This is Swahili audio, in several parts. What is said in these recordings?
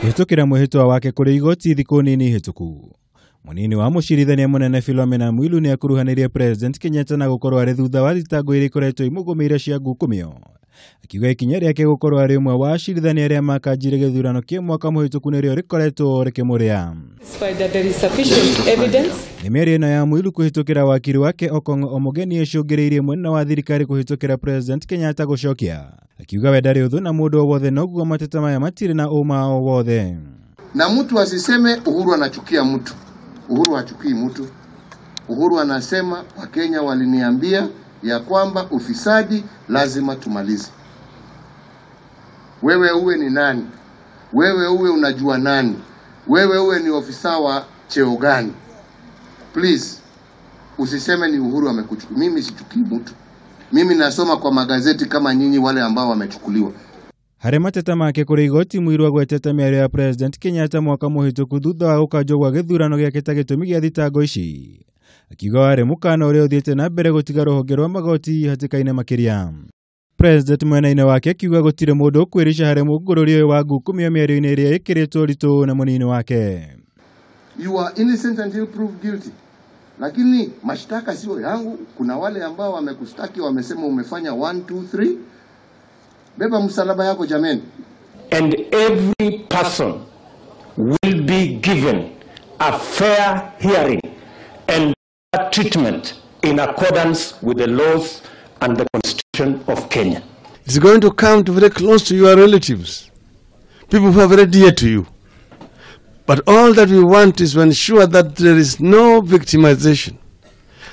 Kuhitukira muhitwa wake kuri igoti thiku nini hituku. Munini wa mucirithania munene Philomena Mwilu ni akuruhanirie President Kenyatta na gukorwo ari thutha wa thitango iri ikoretwo imugumire cia ngukumio. Akiuga ikinya riake gukorwo ari umwe wa acirithania aria makanjire githurano kia mwaka muhituku nirio rikoretwo rikimuria. Ni mĩario ĩno ya Mwilu kuhitukira wakiri wake ungumania icũngĩrĩirie munene wa thirikari kuhitukira President Kenyatta gucokia. Akiuga we ndari uthu na mundu wothe noguo mateta maya matire na uma o wothe. Na mtu asiseme Uhuru anachukia mtu. Uhuru hachukii mtu. Uhuru anasema Wakenya waliniambia ya kwamba ufisadi lazima tumalize. Wewe uwe ni nani? Wewe uwe unajua nani? Wewe uwe ni ofisa wa cheo gani? Please, usiseme ni Uhuru amekuchukua. Mimi sichukii mtu. Mimi nasoma kwa magazeti kama nyinyi wale ambao wamechukuliwa. Hari mateta make kuri igoti Mwilu agwetete mĩario ya President Kenyatta mwaka muhituku thutha wa gukanjwo gwa githurano giake ta gitumi gia thitango ici. Akiuga wari mukana uria uthiite na mbere gutiga ruhonge rwa magoti hatikaine makiria. President mwena-inĩ wake akiuga gutire mundu ukwirica hari mungururi uyu wa ngukumio mĩario-inĩ iria ikiritwo ritu na munini wake. You are innocent until proved guilty. Lakini mashtaka sio yangu. Kuna wale ambao wamekustaki wamesema umefanya 1 2 3. Beba msalaba yako jameni. And every person will be given a fair hearing and treatment in accordance with the laws and the Constitution of Kenya. It's going to come to very close to your relatives, people who are very dear to you. But all that we want is to ensure that there is no victimization,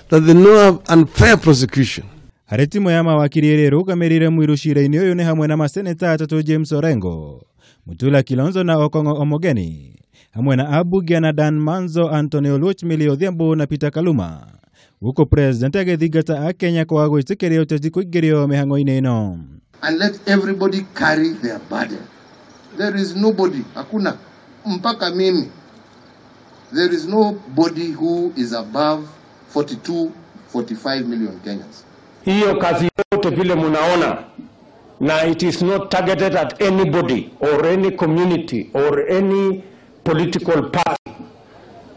that there is no unfair prosecution. Hari timu ya mawakiri ĩrĩa ĩrũgamĩrĩire Mwilu cira-inĩ ũyũ nĩ hamwe na maseneta atatu James Orengo, Mutula Kilonzo na Omogeni, hamwe na abunge na Dan Manzo, Antonio Luch, Millie Odhiambo na Peter Kaluma. Guko President agĩthingata Kenya kwa gwĩtĩkĩria ũteti kũingĩrio mihang'o-ini ĩno. And let everybody carry their burden. There is nobody, hakuna mpaka mimi. There is nobody who is above 45 million Kenyans. Hiyo kazi yote vile munaona, na it is not targeted at anybody or any community or any political party.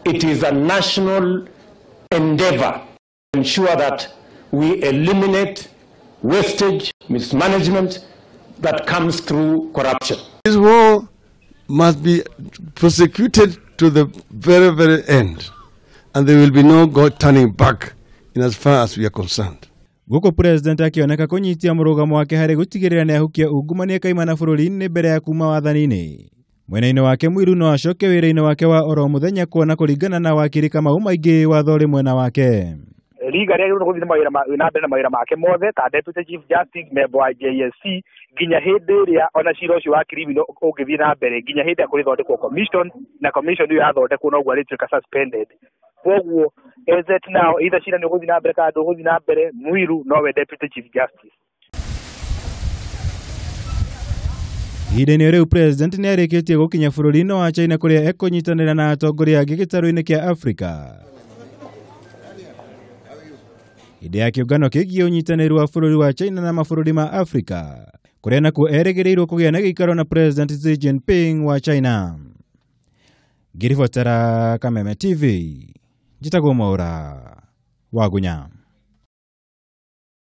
It is a national endeavor to ensure that we eliminate wastage, mismanagement that comes through corruption. This war must be prosecuted to the very, very end, and there will be no turning back in as far as we are concerned. Guko President akioneka kunyitia murugamo wake hari gutigirira ni ahukia ungumania kaimana bururi-ini mbere ya kuma wathani-ini. Mwena-inĩ wake Mwilu no acoke wĩra-inĩ wake wa oro muthenya kuona kuringana na wakiri kama umaingi watho ri mwena wake. Liga rĩa gũthiĩ na mawĩra make mothe ta Deputy Chief Justice member wa JSC nginya hĩndĩ ĩrĩa ona cira ũcio wa criminal ũngĩthiĩ na mbere nginya hĩndĩ ya kũrĩthondekwo commission na commission ĩyo yathondekwo noguo arĩtuĩka suspended. Koguo is it now either cira nĩ ũgũthiĩ na mbere kana ndũgũthiĩ na mbere, Mwilu nowe Deputy Chief Justice. Ihinda-inĩ rĩu President nĩ arĩkĩtie gũkinya bũrũri-inĩ wa China kũrĩa ekũnyitanĩra na atongoria angĩ gĩtarũ-inĩ kĩa Afrika. Hĩndĩ ya kĩũngano kĩgiĩ ũnyitanĩri wa bũrũri wa China na mabũrũri ma Afrika, kũrĩa nakuo erĩgĩrĩirwo kũgĩa na gĩikaro na President Xi Jinping wa China. Ngĩribotera Kameme TV, njĩtagwo Mwaura wa Gunya.